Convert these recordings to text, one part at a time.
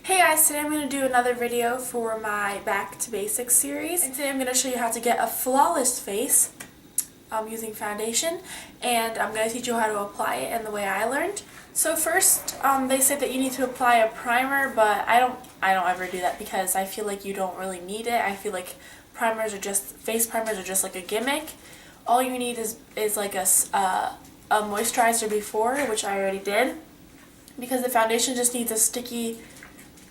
Hey guys, today I'm going to do another video for my Back to Basics series, and today I'm going to show you how to get a flawless face using foundation, and I'm going to teach you how to apply it and the way I learned. So first, they say that you need to apply a primer, but I don't ever do that because I feel like you don't really need it. I feel like face primers are just like a gimmick. All you need is like a moisturizer before, which I already did, because the foundation just needs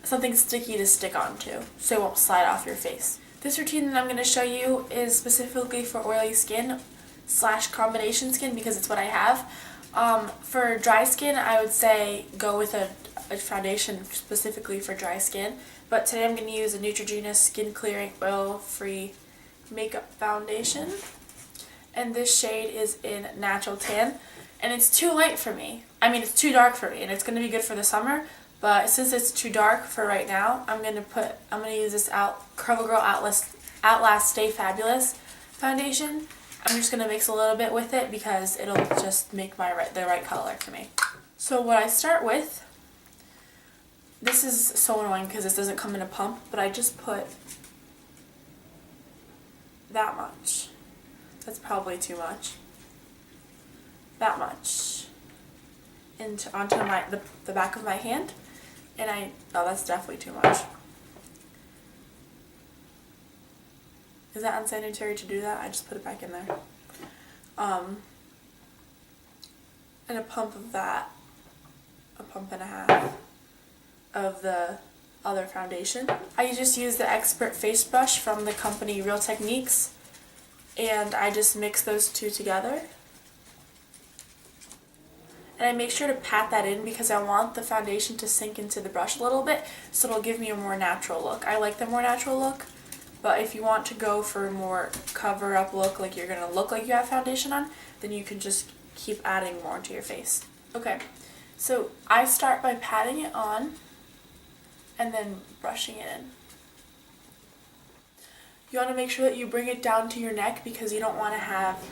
something sticky to stick onto so it won't slide off your face. This routine that I'm going to show you is specifically for oily skin / combination skin because it's what I have. For dry skin, I would say go with a foundation specifically for dry skin, but today I'm going to use a Neutrogena Skin Clearing Oil Free Makeup Foundation, and this shade is in Natural Tan, and it's too light for me. I mean, it's too dark for me, and it's going to be good for the summer. But since it's too dark for right now, I'm gonna use this CoverGirl Outlast Stay Fabulous foundation. I'm just gonna mix a little bit with it because it'll just make the right color for me. So what I start with, this is so annoying because this doesn't come in a pump, but I just put that much. That's probably too much. That much onto the back of my hand. And oh, that's definitely too much. Is that unsanitary to do that? I just put it back in there. And a pump of that, a pump and a half of the other foundation. I just use the Expert Face Brush from the company Real Techniques, and I just mix those two together. And I make sure to pat that in because I want the foundation to sink into the brush a little bit, so it'll give me a more natural look. I like the more natural look, but if you want to go for a more cover-up look, like you're going to look like you have foundation on, then you can just keep adding more to your face. Okay, so I start by patting it on and then brushing it in. You want to make sure that you bring it down to your neck because you don't want to have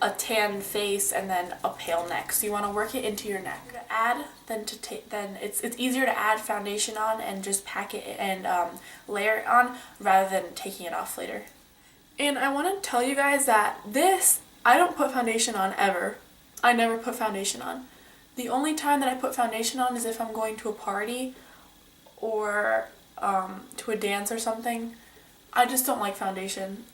a tan face and then a pale neck. So you want to work it into your neck. Then it's easier to add foundation on and just pack it and layer it on rather than taking it off later. And I want to tell you guys that I don't put foundation on ever. I never put foundation on. The only time that I put foundation on is if I'm going to a party or to a dance or something. I just don't like foundation.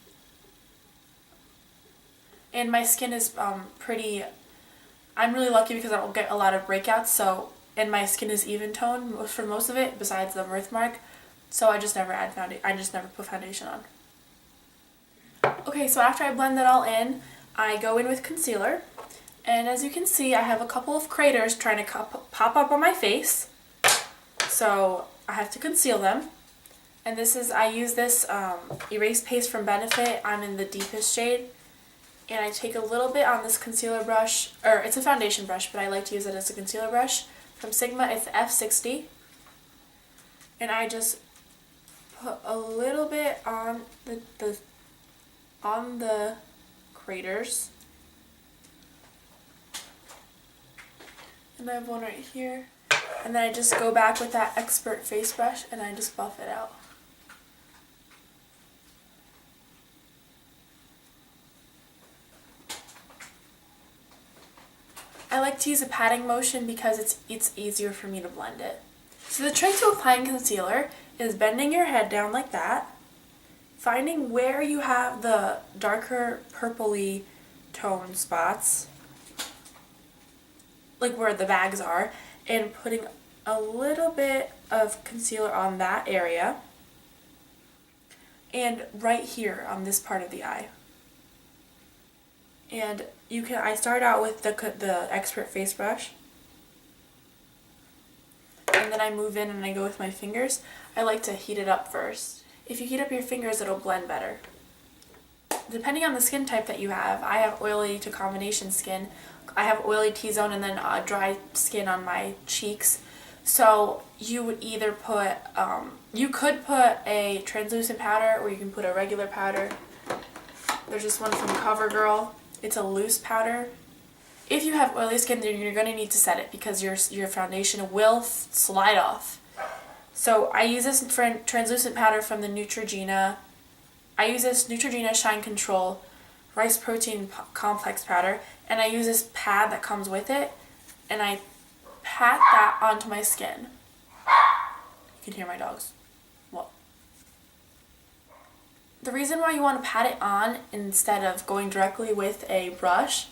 And my skin is I'm really lucky because I don't get a lot of breakouts, and my skin is even toned for most of it besides the birthmark, so I just never put foundation on. Okay, so after I blend that all in, I go in with concealer, and as you can see, I have a couple of craters trying to pop up on my face, so I have to conceal them. And I use this erase paste from Benefit. I'm in the deepest shade. And I take a little bit on this concealer brush, or it's a foundation brush, but I like to use it as a concealer brush from Sigma. It's the F60. And I just put a little bit on the craters. And I have one right here. And then I just go back with that Expert Face Brush and I just buff it out. I like to use a patting motion because it's easier for me to blend it. So the trick to applying concealer is bending your head down like that, finding where you have the darker purpley tone spots, like where the bags are, and putting a little bit of concealer on that area, and right here on this part of the eye. And I start out with the Expert Face Brush, and then I move in and I go with my fingers. I like to heat it up first. If you heat up your fingers, it'll blend better. Depending on the skin type that you have, I have oily to combination skin. I have oily T-zone and then dry skin on my cheeks. So you would either you could put a translucent powder or you can put a regular powder. There's this one from CoverGirl. It's a loose powder. If you have oily skin, then you're going to need to set it because your foundation will slide off. So I use this translucent powder from the Neutrogena. I use this Neutrogena Shine Control Rice Protein Complex powder, and I use this pad that comes with it, and I pat that onto my skin. You can hear my dogs. What? The reason why you want to pat it on instead of going directly with a brush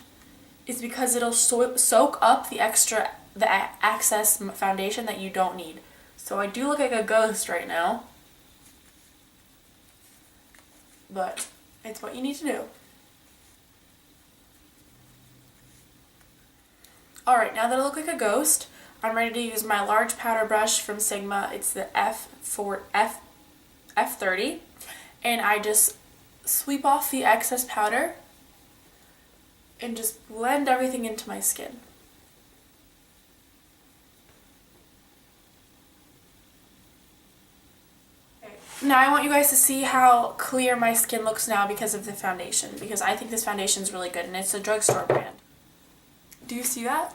is because it'll soak up the excess foundation that you don't need. So I do look like a ghost right now, but it's what you need to do. Alright, now that I look like a ghost, I'm ready to use my large powder brush from Sigma. It's the F30, and I just sweep off the excess powder and just blend everything into my skin. Now I want you guys to see how clear my skin looks now because of the foundation, because I think this foundation is really good, and it's a drugstore brand. Do you see that?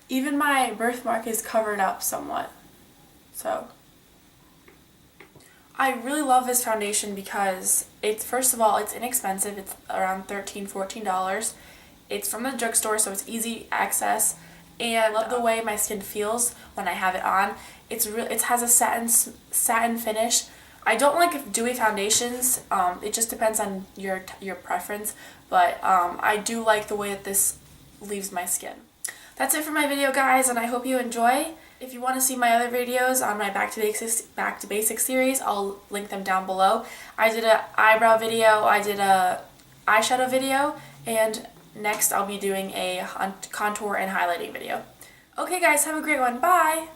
Even my birthmark is covered up somewhat. So I really love this foundation because first of all, it's inexpensive. It's around $13, $14. It's from the drugstore, so it's easy access, and I love the way my skin feels when I have it on. It has a satin finish. I don't like dewy foundations. It just depends on your preference, but I do like the way that this leaves my skin. That's it for my video, guys, and I hope you enjoy. If you want to see my other videos on my Back to Basics series, I'll link them down below. I did an eyebrow video, I did a eyeshadow video, and next I'll be doing a contour and highlighting video. Okay guys, have a great one. Bye!